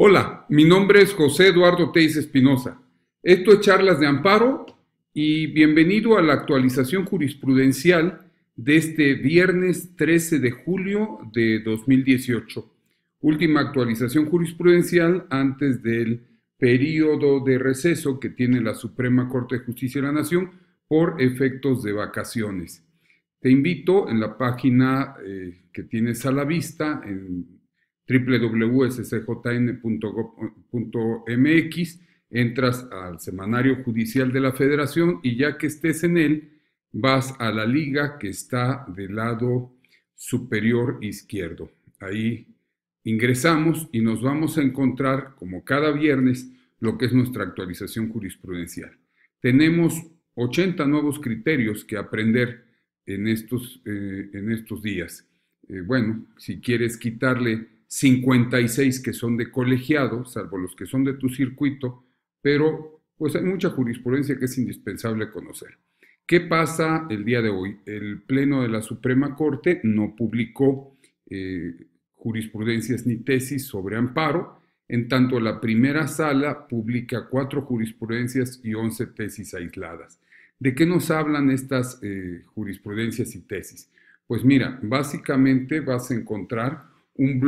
Hola, mi nombre es José Eduardo Teis Espinosa. Esto es Charlas de Amparo y bienvenido a la actualización jurisprudencial de este viernes 13 de julio de 2018. Última actualización jurisprudencial antes del periodo de receso que tiene la Suprema Corte de Justicia de la Nación por efectos de vacaciones. Te invito en la página que tienes a la vista, en www.scjn.gov.mx, entras al Semanario Judicial de la Federación y ya que estés en él, vas a la liga que está del lado superior izquierdo. Ahí ingresamos y nos vamos a encontrar, como cada viernes, lo que es nuestra actualización jurisprudencial. Tenemos 80 nuevos criterios que aprender en estos días. Bueno, si quieres quitarle 56 que son de colegiado, salvo los que son de tu circuito, pero pues hay mucha jurisprudencia que es indispensable conocer. ¿Qué pasa el día de hoy? El Pleno de la Suprema Corte no publicó jurisprudencias ni tesis sobre amparo, en tanto la primera sala publica 4 jurisprudencias y 11 tesis aisladas. ¿De qué nos hablan estas jurisprudencias y tesis? Pues mira, básicamente vas a encontrar un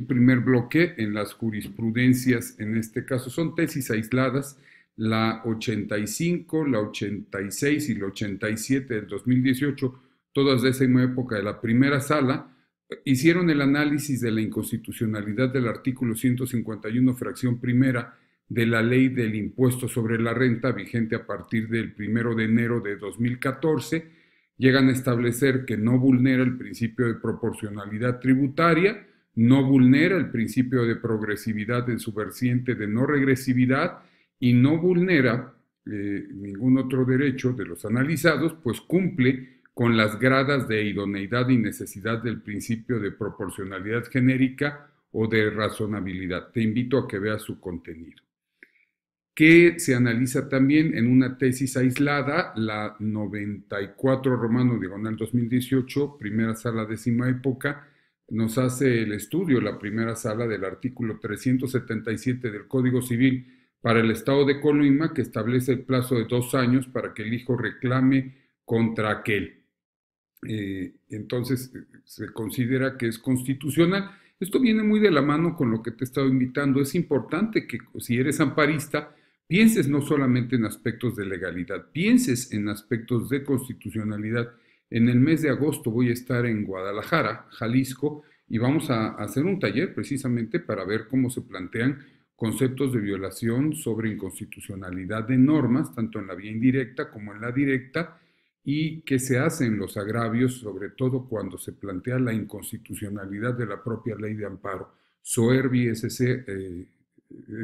primer bloque en las jurisprudencias, en este caso son tesis aisladas, la 85, la 86 y la 87 del 2018, todas de esa misma época de la primera sala, hicieron el análisis de la inconstitucionalidad del artículo 151, fracción primera, de la ley del impuesto sobre la renta vigente a partir del 1 de enero de 2014, llegan a establecer que no vulnera el principio de proporcionalidad tributaria, no vulnera el principio de progresividad en su vertiente de no regresividad y no vulnera ningún otro derecho de los analizados, pues cumple con las gradas de idoneidad y necesidad del principio de proporcionalidad genérica o de razonabilidad. Te invito a que veas su contenido. Que se analiza también en una tesis aislada, la 94 Romano Diagonal 2018, primera sala, décima época, nos hace el estudio, la primera sala, del artículo 377 del Código Civil para el Estado de Colima, que establece el plazo de 2 años para que el hijo reclame contra aquel. Entonces se considera que es constitucional. Esto viene muy de la mano con lo que te he estado invitando. Es importante que si eres amparista, pienses no solamente en aspectos de legalidad, pienses en aspectos de constitucionalidad. En el mes de agosto voy a estar en Guadalajara, Jalisco, y vamos a hacer un taller precisamente para ver cómo se plantean conceptos de violación sobre inconstitucionalidad de normas, tanto en la vía indirecta como en la directa, y qué se hacen los agravios, sobre todo cuando se plantea la inconstitucionalidad de la propia ley de amparo. SOERBI SC,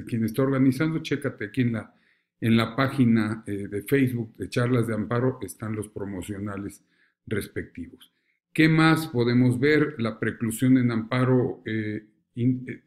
quien está organizando, chécate aquí en la página de Facebook de Charlas de Amparo, están los promocionales respectivos. ¿Qué más podemos ver? La preclusión en amparo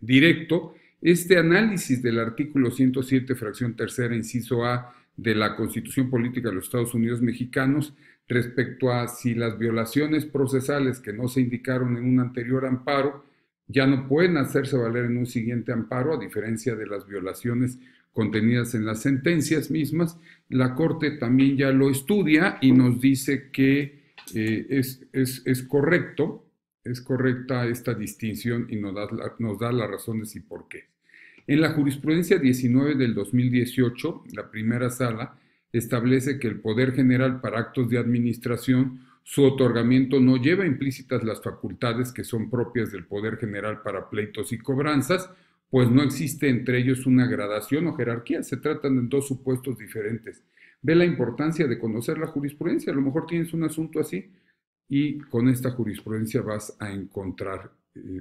directo. Este análisis del artículo 107, fracción tercera, inciso A, de la Constitución Política de los Estados Unidos Mexicanos, respecto a si las violaciones procesales que no se indicaron en un anterior amparo ya no pueden hacerse valer en un siguiente amparo, a diferencia de las violaciones contenidas en las sentencias mismas. La Corte también ya lo estudia y nos dice que es correcta esta distinción y nos da las razones y por qué. En la jurisprudencia 19 del 2018, la primera sala establece que el Poder General, para actos de administración, su otorgamiento no lleva implícitas las facultades que son propias del Poder General para pleitos y cobranzas, pues no existe entre ellos una gradación o jerarquía, se tratan de 2 supuestos diferentes. Ve la importancia de conocer la jurisprudencia, a lo mejor tienes un asunto así y con esta jurisprudencia vas a encontrar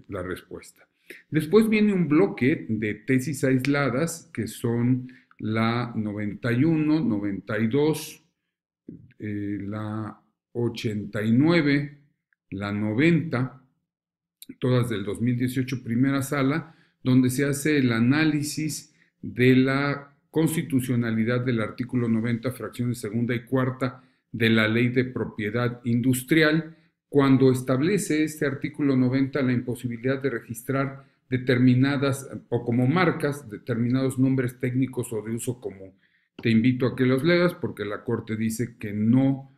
la respuesta. Después viene un bloque de tesis aisladas que son la 91, 92, la 89, la 90, todas del 2018, primera sala, donde se hace el análisis de la constitucionalidad del artículo 90, fracciones segunda y cuarta de la Ley de Propiedad Industrial, cuando establece este artículo 90 la imposibilidad de registrar determinadas o como marcas, determinados nombres técnicos o de uso común. Te invito a que los leas porque la Corte dice que no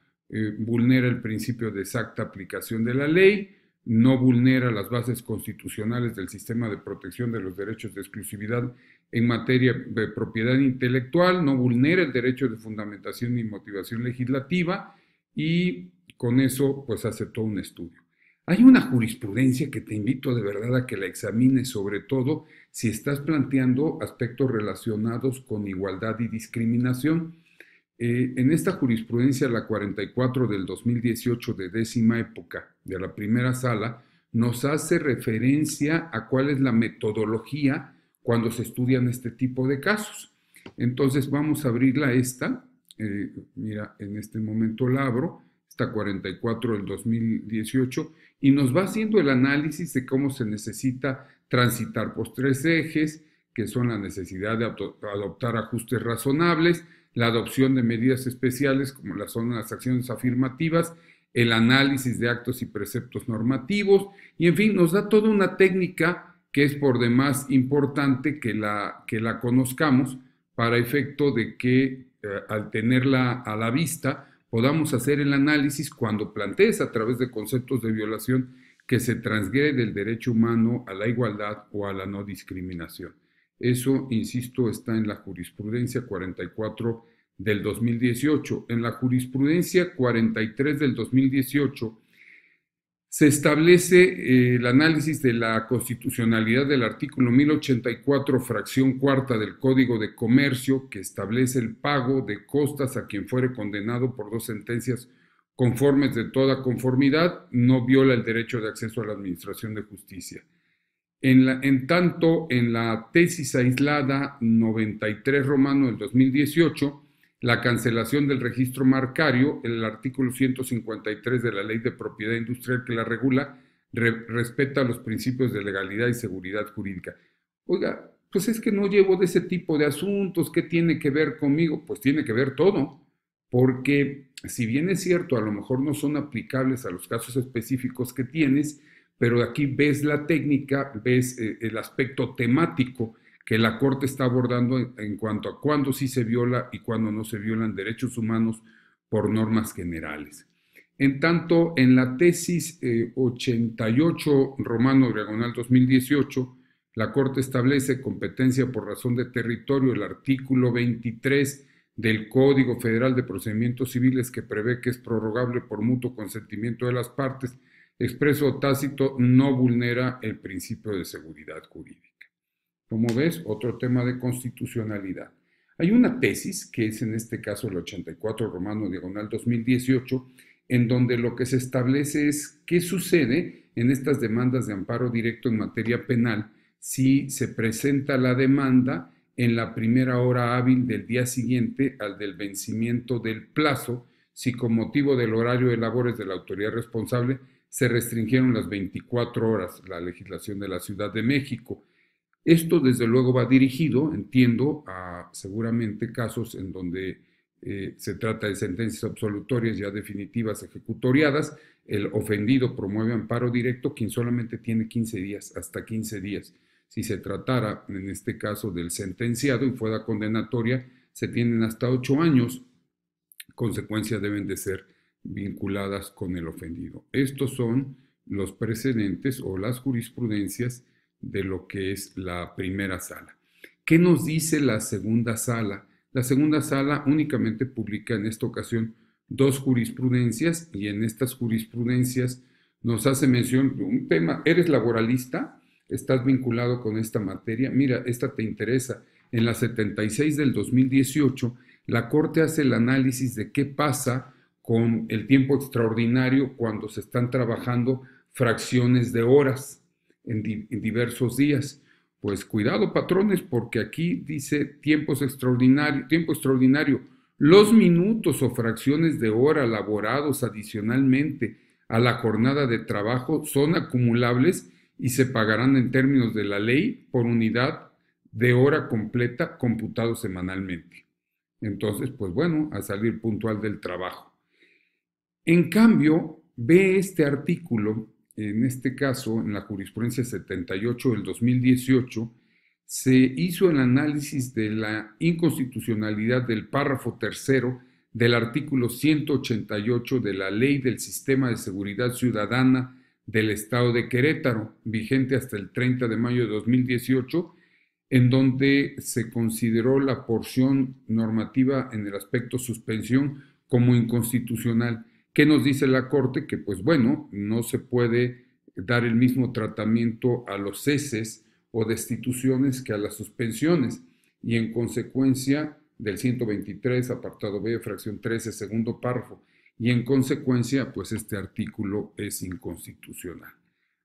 vulnera el principio de exacta aplicación de la ley, no vulnera las bases constitucionales del sistema de protección de los derechos de exclusividad en materia de propiedad intelectual, no vulnera el derecho de fundamentación y motivación legislativa y con eso pues hace todo un estudio. Hay una jurisprudencia que te invito de verdad a que la examines, sobre todo si estás planteando aspectos relacionados con igualdad y discriminación. En esta jurisprudencia, la 44 del 2018 de décima época de la primera sala, nos hace referencia a cuál es la metodología cuando se estudian este tipo de casos. Entonces vamos a abrirla esta, mira, en este momento la abro, esta 44 del 2018, y nos va haciendo el análisis de cómo se necesita transitar por tres ejes, que son la necesidad de adoptar ajustes razonables, la adopción de medidas especiales como son las acciones afirmativas, el análisis de actos y preceptos normativos, y en fin, nos da toda una técnica que es por demás importante que la conozcamos para efecto de que al tenerla a la vista podamos hacer el análisis cuando plantees a través de conceptos de violación que se transgrede el derecho humano a la igualdad o a la no discriminación. Eso, insisto, está en la jurisprudencia 44 del 2018. En la jurisprudencia 43 del 2018 se establece el análisis de la constitucionalidad del artículo 1084, fracción cuarta del Código de Comercio, que establece el pago de costas a quien fuere condenado por dos sentencias conformes de toda conformidad, no viola el derecho de acceso a la administración de justicia. En tanto, en la tesis aislada 93 romano del 2018, la cancelación del registro marcario, el artículo 153 de la Ley de Propiedad Industrial que la regula, respeta los principios de legalidad y seguridad jurídica. Oiga, pues es que no llevo de ese tipo de asuntos, ¿qué tiene que ver conmigo? Pues tiene que ver todo, porque si bien es cierto, a lo mejor no son aplicables a los casos específicos que tienes, pero aquí ves la técnica, ves el aspecto temático que la Corte está abordando en cuanto a cuándo sí se viola y cuándo no se violan derechos humanos por normas generales. En tanto, en la tesis 88 romano diagonal 2018, la Corte establece competencia por razón de territorio, el artículo 23 del Código Federal de Procedimientos Civiles que prevé que es prorrogable por mutuo consentimiento de las partes, expreso o tácito, no vulnera el principio de seguridad jurídica. Como ves, otro tema de constitucionalidad. Hay una tesis, que es en este caso el 84 romano diagonal 2018, en donde lo que se establece es qué sucede en estas demandas de amparo directo en materia penal si se presenta la demanda en la primera hora hábil del día siguiente al del vencimiento del plazo, si con motivo del horario de labores de la autoridad responsable se restringieron las 24 horas, la legislación de la Ciudad de México. Esto desde luego va dirigido, entiendo, a seguramente casos en donde se trata de sentencias absolutorias ya definitivas ejecutoriadas, el ofendido promueve amparo directo, quien solamente tiene 15 días, hasta 15 días. Si se tratara, en este caso, del sentenciado y fuera condenatoria, se tienen hasta 8 años, consecuencias deben de ser vinculadas con el ofendido. Estos son los precedentes o las jurisprudencias de lo que es la primera sala. ¿Qué nos dice la segunda sala? La segunda sala únicamente publica en esta ocasión 2 jurisprudencias y en estas jurisprudencias nos hace mención de un tema. ¿Eres laboralista? ¿Estás vinculado con esta materia? Mira, esta te interesa. En la 76 del 2018, la Corte hace el análisis de qué pasa con el tiempo extraordinario cuando se están trabajando fracciones de horas en diversos días. Pues cuidado, patrones, porque aquí dice tiempo extraordinario, los minutos o fracciones de hora laborados adicionalmente a la jornada de trabajo son acumulables y se pagarán en términos de la ley por unidad de hora completa computado semanalmente. Entonces, pues bueno, a salir puntual del trabajo. En cambio, ve este artículo en este caso, en la jurisprudencia 78 del 2018, se hizo el análisis de la inconstitucionalidad del párrafo tercero del artículo 188 de la Ley del Sistema de Seguridad Ciudadana del Estado de Querétaro, vigente hasta el 30 de mayo de 2018, en donde se consideró la porción normativa en el aspecto suspensión como inconstitucional. ¿Qué nos dice la Corte? Que pues bueno, no se puede dar el mismo tratamiento a los ceses o destituciones que a las suspensiones, y en consecuencia del 123, apartado B, fracción 13, segundo párrafo, y en consecuencia, pues este artículo es inconstitucional.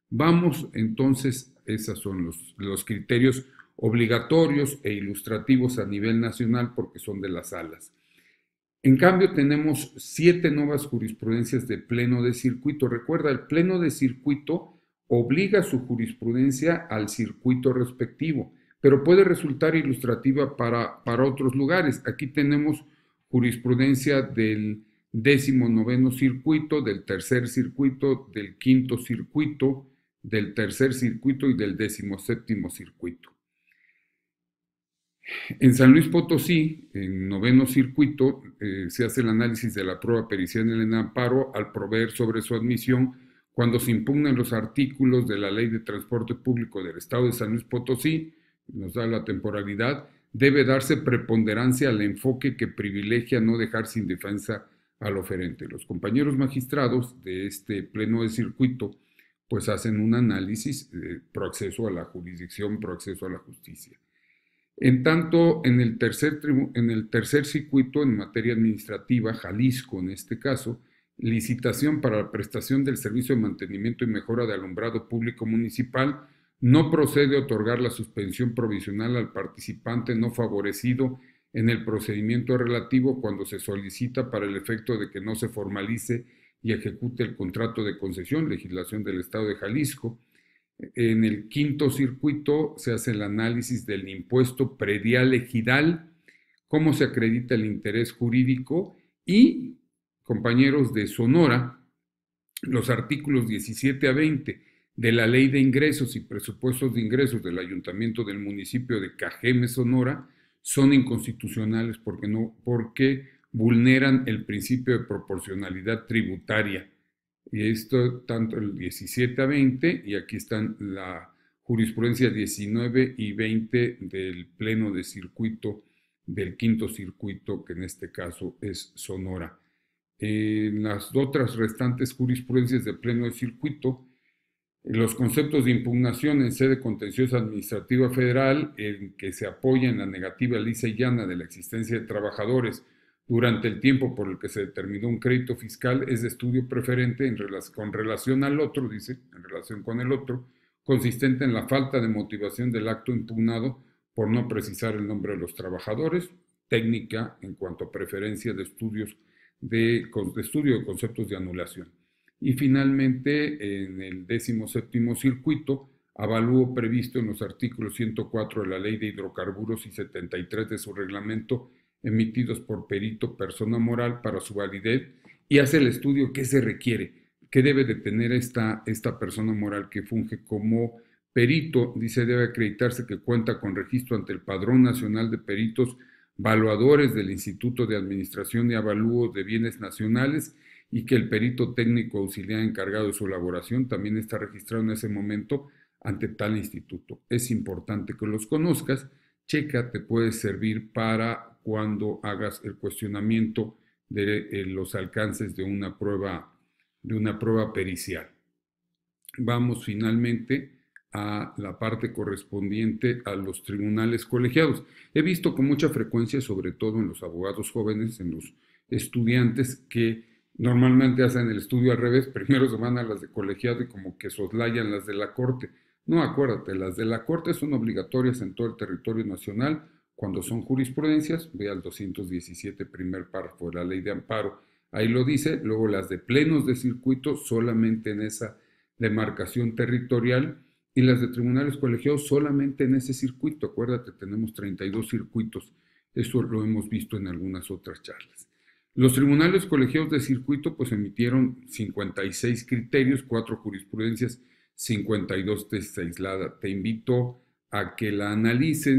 Vamos entonces, esos son los criterios obligatorios e ilustrativos a nivel nacional porque son de las salas. En cambio, tenemos 7 nuevas jurisprudencias de pleno de circuito. Recuerda, el pleno de circuito obliga su jurisprudencia al circuito respectivo, pero puede resultar ilustrativa para otros lugares. Aquí tenemos jurisprudencia del 19º circuito, del tercer circuito, del quinto circuito, del tercer circuito y del 17º circuito. En San Luis Potosí, en 9º circuito, se hace el análisis de la prueba pericial en el amparo al proveer sobre su admisión cuando se impugnan los artículos de la Ley de Transporte Público del Estado de San Luis Potosí, nos da la temporalidad, debe darse preponderancia al enfoque que privilegia no dejar sin defensa al oferente. Los compañeros magistrados de este pleno de circuito pues hacen un análisis pro acceso a la jurisdicción, pro acceso a la justicia. En tanto, en el tercer circuito, en materia administrativa, Jalisco en este caso, licitación para la prestación del servicio de mantenimiento y mejora de alumbrado público municipal, no procede otorgar la suspensión provisional al participante no favorecido en el procedimiento relativo cuando se solicita para el efecto de que no se formalice y ejecute el contrato de concesión, legislación del Estado de Jalisco. En el quinto circuito se hace el análisis del impuesto predial ejidal, cómo se acredita el interés jurídico y, compañeros de Sonora, los artículos 17 a 20 de la Ley de Ingresos y Presupuestos de Ingresos del Ayuntamiento del municipio de Cajeme, Sonora, son inconstitucionales porque vulneran el principio de proporcionalidad tributaria. Y esto tanto el 17 a 20, y aquí están la jurisprudencia 19 y 20 del pleno de circuito del quinto circuito, que en este caso es Sonora. En las otras restantes jurisprudencias de pleno de circuito, los conceptos de impugnación en sede contenciosa administrativa federal, en que se apoya en la negativa lisa y llana de la existencia de trabajadores durante el tiempo por el que se determinó un crédito fiscal, es de estudio preferente con relación al otro, dice, en relación con el otro, consistente en la falta de motivación del acto impugnado por no precisar el nombre de los trabajadores, técnica en cuanto a preferencia de estudio de conceptos de anulación. Y finalmente, en el 17º circuito, avalúo previsto en los artículos 104 de la Ley de Hidrocarburos y 73 de su reglamento, emitidos por perito persona moral para su validez, y hace el estudio que se requiere, que debe de tener esta persona moral que funge como perito. Dice, debe acreditarse que cuenta con registro ante el Padrón Nacional de Peritos Valuadores del Instituto de Administración y Avalúo de Bienes Nacionales, y que el perito técnico auxiliar encargado de su elaboración también está registrado en ese momento ante tal instituto. Es importante que los conozcas. Checa, te puede servir para cuando hagas el cuestionamiento de los alcances de una prueba pericial. Vamos finalmente a la parte correspondiente a los tribunales colegiados. He visto con mucha frecuencia, sobre todo en los abogados jóvenes, en los estudiantes, que normalmente hacen el estudio al revés, primero se van a las de colegiado y como que soslayan las de la corte. No, acuérdate, las de la corte son obligatorias en todo el territorio nacional cuando son jurisprudencias. Ve al 217 primer párrafo de la Ley de Amparo, ahí lo dice. Luego las de plenos de circuito solamente en esa demarcación territorial, y las de tribunales colegiados solamente en ese circuito. Acuérdate, tenemos 32 circuitos. Eso lo hemos visto en algunas otras charlas. Los tribunales colegiados de circuito pues emitieron 56 criterios, 4 jurisprudencias, 52 tesis aisladas. Te invito a que la analicen.